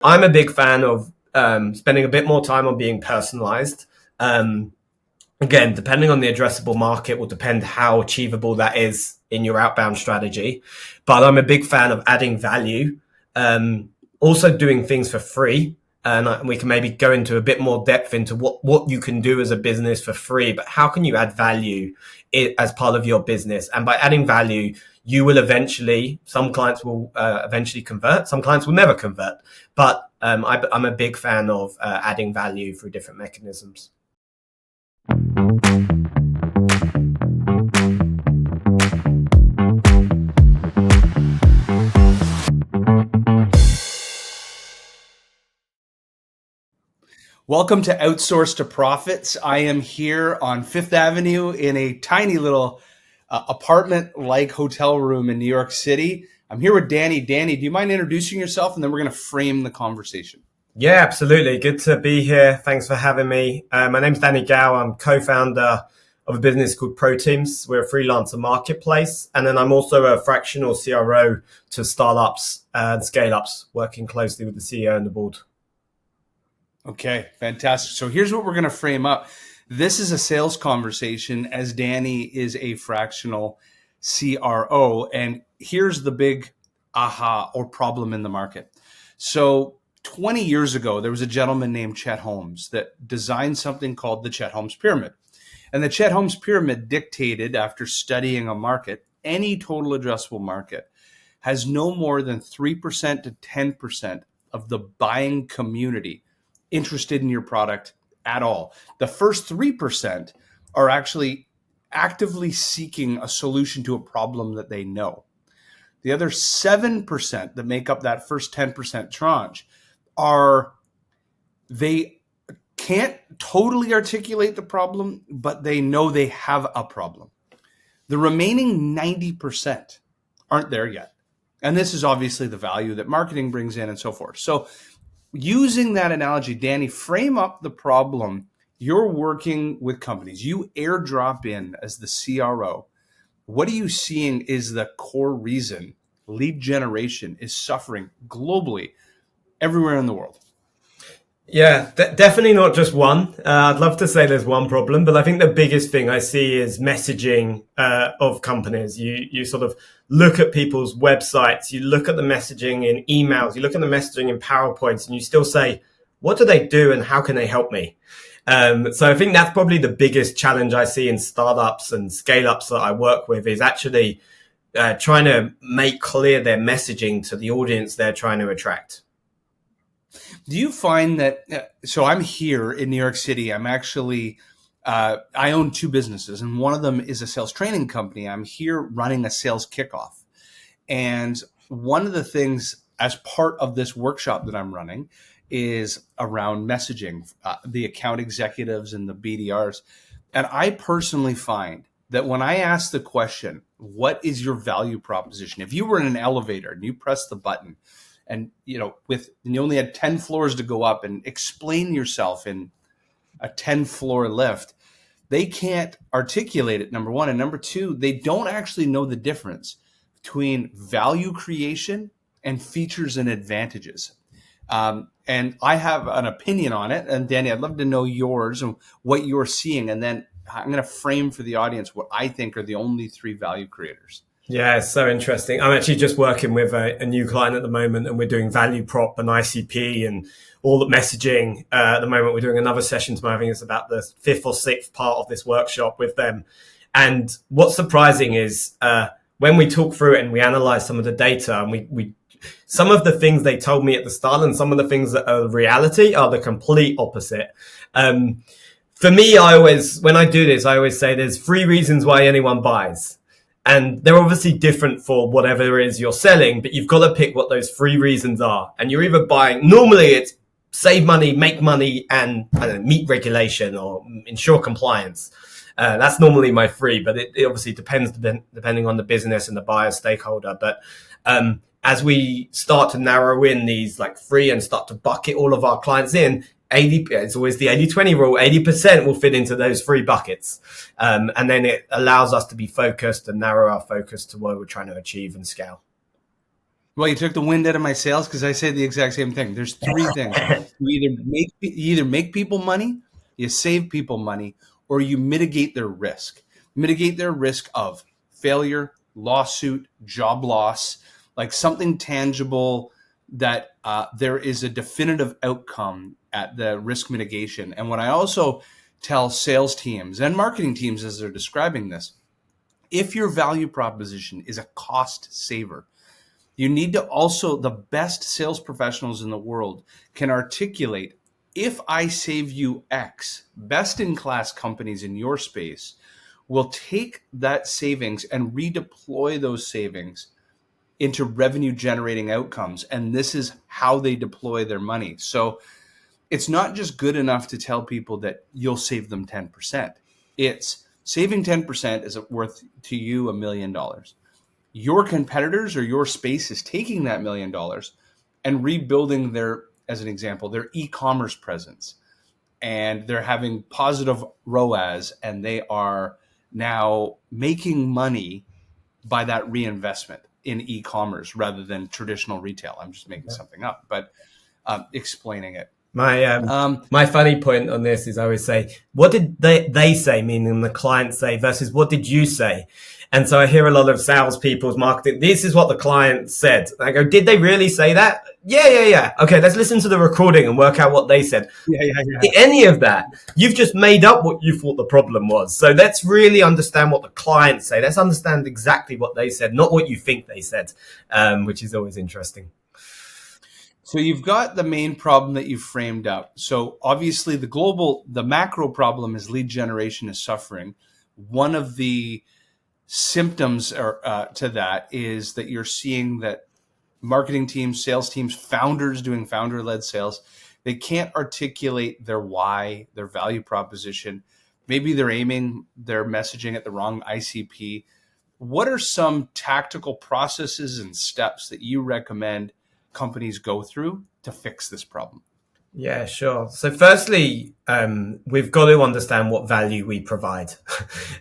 I'm a big fan of spending a bit more time on being personalized. Again, depending on the addressable market will depend how achievable that is in your outbound strategy. But I'm a big fan of adding value, also doing things for free. And we can maybe go into a bit more depth into what you can do as a business for free, but how can you add value as part of your business? And by adding value, you will some clients will eventually convert, some clients will never convert. But I'm a big fan of adding value through different mechanisms. Welcome to Outsource to Profits. I am here on Fifth Avenue in a tiny little apartment-like hotel room in New York City. I'm here with Danny. Danny, do you mind introducing yourself? And then we're going to frame the conversation. Yeah, absolutely. Good to be here. Thanks for having me. My name's Danny Gao. I'm co-founder of a business called ProTeams. We're a freelancer marketplace. And then I'm also a fractional CRO to startups and scale-ups, working closely with the CEO and the board. Okay, fantastic. So here's what we're going to frame up. This is a sales conversation as Danny is a fractional CRO. And here's the big aha or problem in the market. So 20 years ago, there was a gentleman named Chet Holmes that designed something called the Chet Holmes Pyramid. And the Chet Holmes Pyramid dictated, after studying a market, any total addressable market has no more than 3% to 10% of the buying community interested in your product at all. The first 3% are actually actively seeking a solution to a problem that they know. The other 7% that make up that first 10% tranche they can't totally articulate the problem, but they know they have a problem. The remaining 90% aren't there yet. And this is obviously the value that marketing brings in and so forth. So using that analogy, Danny, frame up the problem. You're working with companies. You airdrop in as the CRO. What are you seeing is the core reason lead generation is suffering globally, everywhere in the world? Yeah, definitely not just one. I'd love to say there's one problem, but I think the biggest thing I see is messaging of companies. You sort of look at people's websites, you look at the messaging in emails, you look at the messaging in PowerPoints, and you still say, what do they do and how can they help me? So I think that's probably the biggest challenge I see in startups and scale-ups that I work with, is actually trying to make clear their messaging to the audience they're trying to attract. Do you find that, so I'm here in New York City, I'm actually, I own two businesses, and one of them is a sales training company. I'm here running a sales kickoff. And one of the things as part of this workshop that I'm running is around messaging, the account executives and the BDRs. And I personally find that when I ask the question, what is your value proposition? If you were in an elevator and you press the button, and you only had 10 floors to go up, and explain yourself in a 10-floor lift, they can't articulate it, number one. And number two, they don't actually know the difference between value creation and features and advantages. And I have an opinion on it. And Danny, I'd love to know yours and what you're seeing. And then I'm going to frame for the audience what I think are the only three value creators. Yeah, it's so interesting. I'm actually just working with a new client at the moment, and we're doing value prop and ICP and all the messaging. At the moment, we're doing another session tomorrow. I think it's about the fifth or sixth part of this workshop with them. And what's surprising is when we talk through it and we analyze some of the data, and we some of the things they told me at the start and some of the things that are reality are the complete opposite. For me, when I do this, I always say there's 3 reasons why anyone buys. And they're obviously different for whatever it is you're selling, but you've got to pick what those 3 reasons are. And you're either buying, normally it's save money, make money, and meet regulation or ensure compliance. That's normally my 3, but it obviously depends depending on the business and the buyer stakeholder. But as we start to narrow in these 3 and start to bucket all of our clients in, it's always the 80-20 rule. 80% will fit into those 3 buckets. And then it allows us to be focused and narrow our focus to what we're trying to achieve and scale. Well, you took the wind out of my sails because I say the exact same thing. There's three things. You either make people money, you save people money, or you mitigate their risk. Mitigate their risk of failure, lawsuit, job loss, like something tangible that there is a definitive outcome at the risk mitigation. And what I also tell sales teams and marketing teams as they're describing this, if your value proposition is a cost saver, you need to also, the best sales professionals in the world can articulate, if I save you X, best in class companies in your space will take that savings and redeploy those savings into revenue generating outcomes. And this is how they deploy their money. So it's not just good enough to tell people that you'll save them 10%. It's saving 10% is worth to you $1 million. Your competitors or your space is taking that $1 million and rebuilding their, as an example, their e-commerce presence. And they're having positive ROAS, and they are now making money by that reinvestment in e-commerce rather than traditional retail. I'm just making something up, but explaining it. My funny point on this is I always say, what did they say, meaning the client say, versus what did you say? And so I hear a lot of salespeople's marketing, this is what the client said. And I go, did they really say that? Yeah. Okay, let's listen to the recording and work out what they said. Yeah. Any of that, you've just made up what you thought the problem was. So let's really understand what the clients say. Let's understand exactly what they said, not what you think they said, which is always interesting. So you've got the main problem that you've framed up. So obviously the macro problem is lead generation is suffering. One of the symptoms to that is that you're seeing that marketing teams, sales teams, founders doing founder-led sales, they can't articulate their why, their value proposition. Maybe they're aiming their messaging at the wrong ICP. What are some tactical processes and steps that you recommend companies go through to fix this problem? Yeah, sure. So firstly, we've got to understand what value we provide.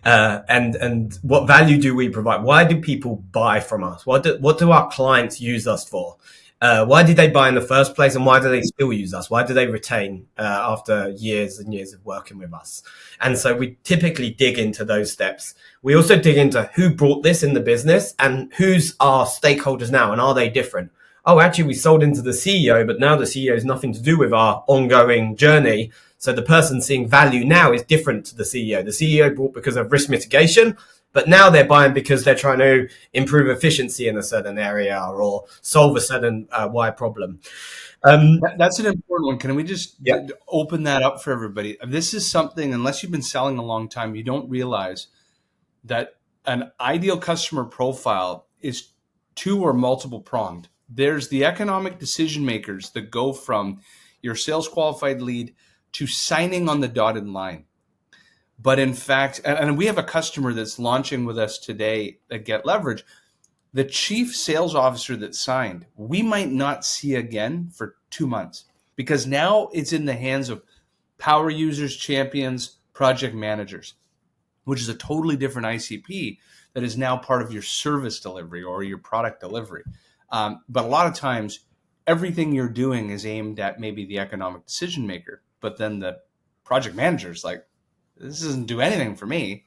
And what value do we provide? Why do people buy from us? What do our clients use us for? Why did they buy in the first place, and why do they still use us? Why do they retain after years and years of working with us? And so we typically dig into those steps. We also dig into who brought this in the business and who's our stakeholders now, and are they different? Oh, actually, we sold into the CEO, but now the CEO has nothing to do with our ongoing journey. So the person seeing value now is different to the CEO. The CEO bought because of risk mitigation, but now they're buying because they're trying to improve efficiency in a certain area or solve a certain why problem. That's an important one. Can we just open that up for everybody? This is something, unless you've been selling a long time, you don't realize that an ideal customer profile is two or multiple pronged. There's the economic decision makers that go from your sales qualified lead to signing on the dotted line. But in fact, and we have a customer that's launching with us today at Get Levrg, the chief sales officer that signed, we might not see again for 2 months, because now it's in the hands of power users, champions, project managers, which is a totally different ICP that is now part of your service delivery or your product delivery. But a lot of times, everything you're doing is aimed at maybe the economic decision maker, but then the project manager's like, this doesn't do anything for me.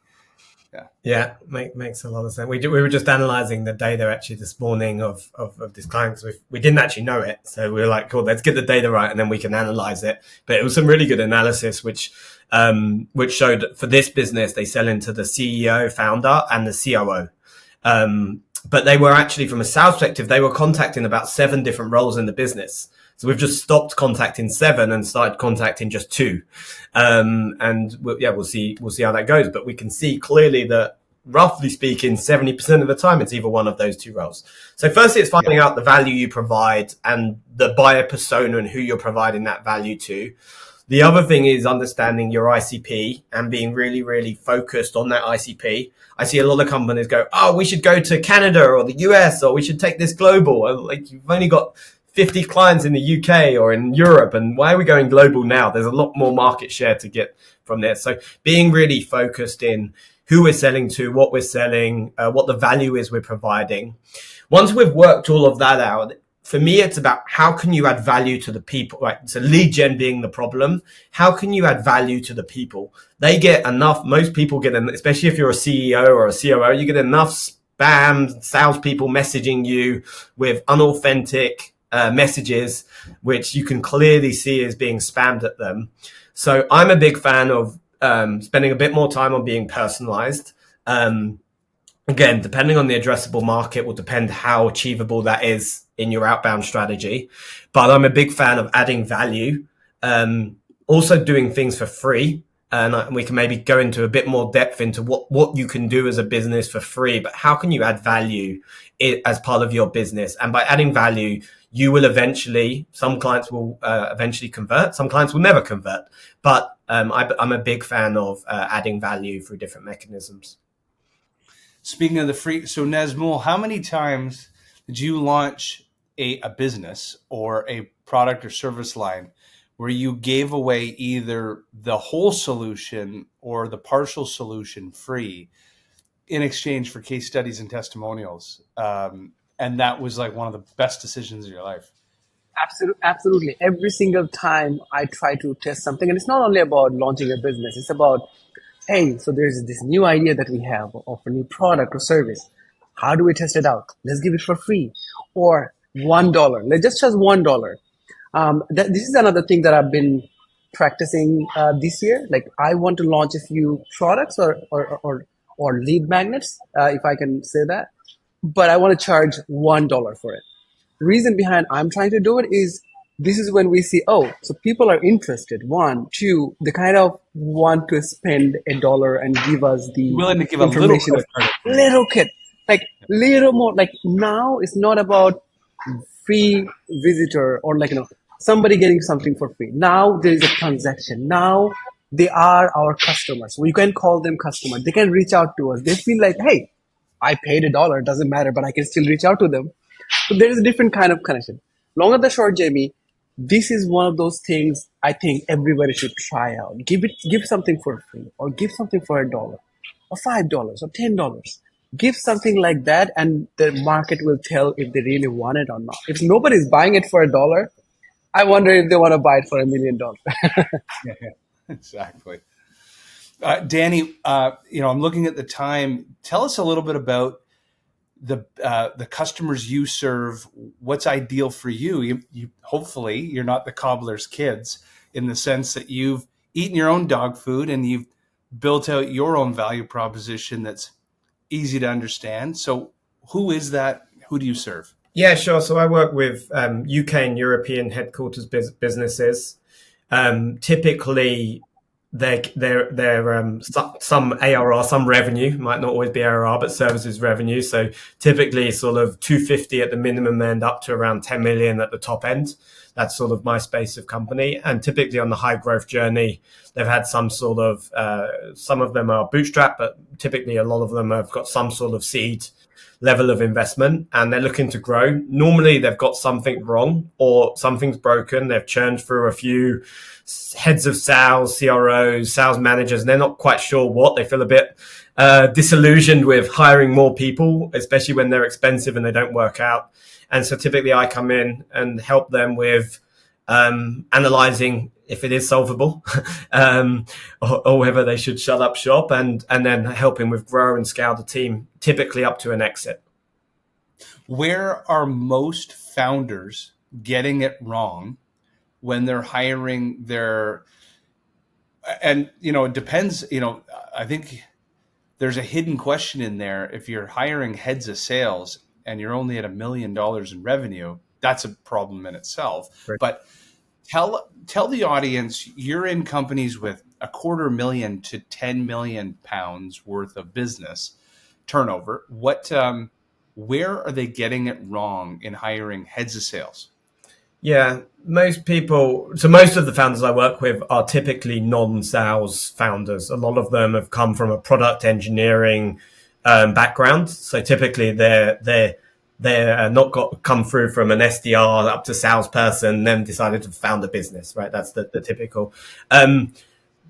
Yeah, makes a lot of sense. We were just analyzing the data actually this morning of this client, because we didn't actually know it. So we were like, cool, let's get the data right and then we can analyze it. But it was some really good analysis, which showed for this business, they sell into the CEO, founder, and the COO. But they were actually, from a sales perspective, they were contacting about 7 different roles in the business. So we've just stopped contacting 7 and started contacting just 2. And we'll see how that goes. But we can see clearly that, roughly speaking, 70% of the time, it's either one of those 2 roles. So firstly, it's finding out the value you provide and the buyer persona and who you're providing that value to. The other thing is understanding your ICP and being really, really focused on that ICP. I see a lot of companies go, oh, we should go to Canada or the US, or we should take this global. Like, you've only got 50 clients in the UK or in Europe, and why are we going global now? There's a lot more market share to get from there. So being really focused in who we're selling to, what we're selling, what the value is we're providing. Once we've worked all of that out, for me, it's about how can you add value to the people, right? So lead gen being the problem. How can you add value to the people? They get enough, most people get, especially if you're a CEO or a COO, you get enough spam salespeople messaging you with unauthentic messages, which you can clearly see as being spammed at them. So I'm a big fan of spending a bit more time on being personalized. Again, depending on the addressable market will depend how achievable that is in your outbound strategy. But I'm a big fan of adding value, also doing things for free. And we can maybe go into a bit more depth into what you can do as a business for free, but how can you add value as part of your business? And by adding value, you will eventually, some clients will eventually convert, some clients will never convert. But I'm a big fan of adding value through different mechanisms. Speaking of the free, so Nazmul, how many times did you launch a business or a product or service line where you gave away either the whole solution or the partial solution free in exchange for case studies and testimonials? And that was like one of the best decisions of your life. Absolutely. Every single time I try to test something, and it's not only about launching a business, it's about, hey, so there's this new idea that we have of a new product or service. How do we test it out? Let's give it for free. Or $1. Let's just charge $1. This is another thing that I've been practicing this year. Like I want to launch a few products or lead magnets, if I can say that. But I want to charge $1 for it. The reason behind I'm trying to do it is this is when we see, oh, so people are interested. One, two, they kind of want to spend $1 and give us the willing to give information. little kit, like little more. Like now it's not about free visitor or somebody getting something for free. Now there is a transaction. Now they are our customers. We can call them customers. They can reach out to us. They feel like, hey, I paid $1. It doesn't matter, but I can still reach out to them. So there is a different kind of connection. Long and the short, Jamie, this is one of those things I think everybody should try out. Give something for free, or give something for $1, or $5, or $10. Give something like that, and the market will tell if they really want it or not. If nobody's buying it for $1, I wonder if they want to buy it for $1 million. Yeah, exactly. Danny, I'm looking at the time. Tell us a little bit about the customers you serve. What's ideal for you? You hopefully you're not the cobbler's kids in the sense that you've eaten your own dog food and you've built out your own value proposition that's easy to understand. So who is that? Who do you serve? Yeah, sure. So I work with UK and European headquarters businesses. Typically, they're some ARR, some revenue, might not always be ARR, but services revenue. So typically sort of 250 at the minimum end up to around 10 million at the top end. That's sort of my space of company. And typically on the high growth journey, they've had some sort of, some of them are bootstrap, but typically a lot of them have got some sort of seed level of investment and they're looking to grow. Normally they've got something wrong or something's broken. They've churned through a few heads of sales, CROs, sales managers, and they're not quite sure what. They feel a bit disillusioned with hiring more people, especially when they're expensive and they don't work out. And so typically I come in and help them with analyzing if it is solvable or whether they should shut up shop and then helping with grow and scale the team, typically up to an exit. Where are most founders getting it wrong when they're hiring their, and, it depends, I think there's a hidden question in there. If you're hiring heads of sales and you're only at $1 million in revenue, that's a problem in itself. Right. But tell the audience, you're in companies with $250,000 to £10 million worth of business turnover. Where are they getting it wrong in hiring heads of sales? Yeah, most of the founders I work with are typically non-sales founders. A lot of them have come from a product engineering background. So typically they're not come through from an SDR up to salesperson, then decided to found a business, right? That's the typical.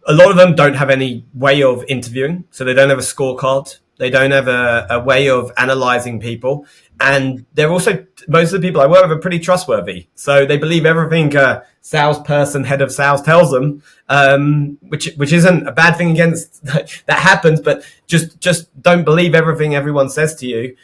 a lot of them don't have any way of interviewing, so they don't have a scorecard. They don't have a way of analyzing people. And they're also, most of the people I work with are pretty trustworthy. So they believe everything a salesperson, head of sales tells them, which isn't a bad thing against that happens, but just don't believe everything everyone says to you.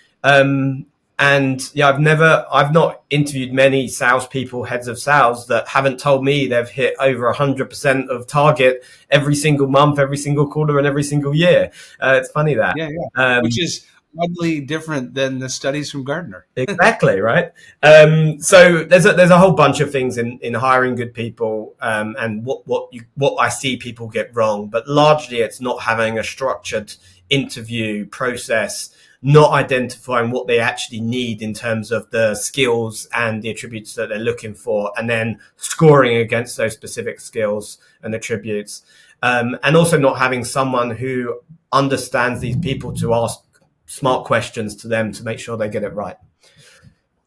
And yeah, I've not interviewed many salespeople, heads of sales, that haven't told me they've hit over 100% of target every single month, every single quarter, and every single year. It's funny that. Yeah. Which is oddly different than the studies from Gardner. Exactly, right. So there's a whole bunch of things in hiring good people, and what I see people get wrong, but largely it's not having a structured interview process, not identifying what they actually need in terms of the skills and the attributes that they're looking for, and then scoring against those specific skills and attributes. And also not having someone who understands these people to ask smart questions to them to make sure they get it right.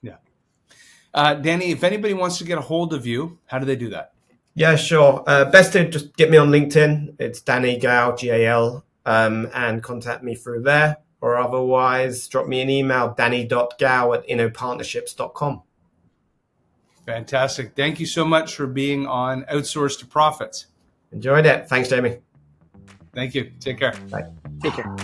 Yeah. Danny, if anybody wants to get a hold of you, how do they do that? Yeah, sure. Best to just get me on LinkedIn. It's Danny Gal, Gal, and contact me through there. Or otherwise, drop me an email, danny.gal@innopartnerships.com. Fantastic. Thank you so much for being on Outsource to Profits. Enjoyed it. Thanks, Jamie. Thank you. Take care. Bye. Take care.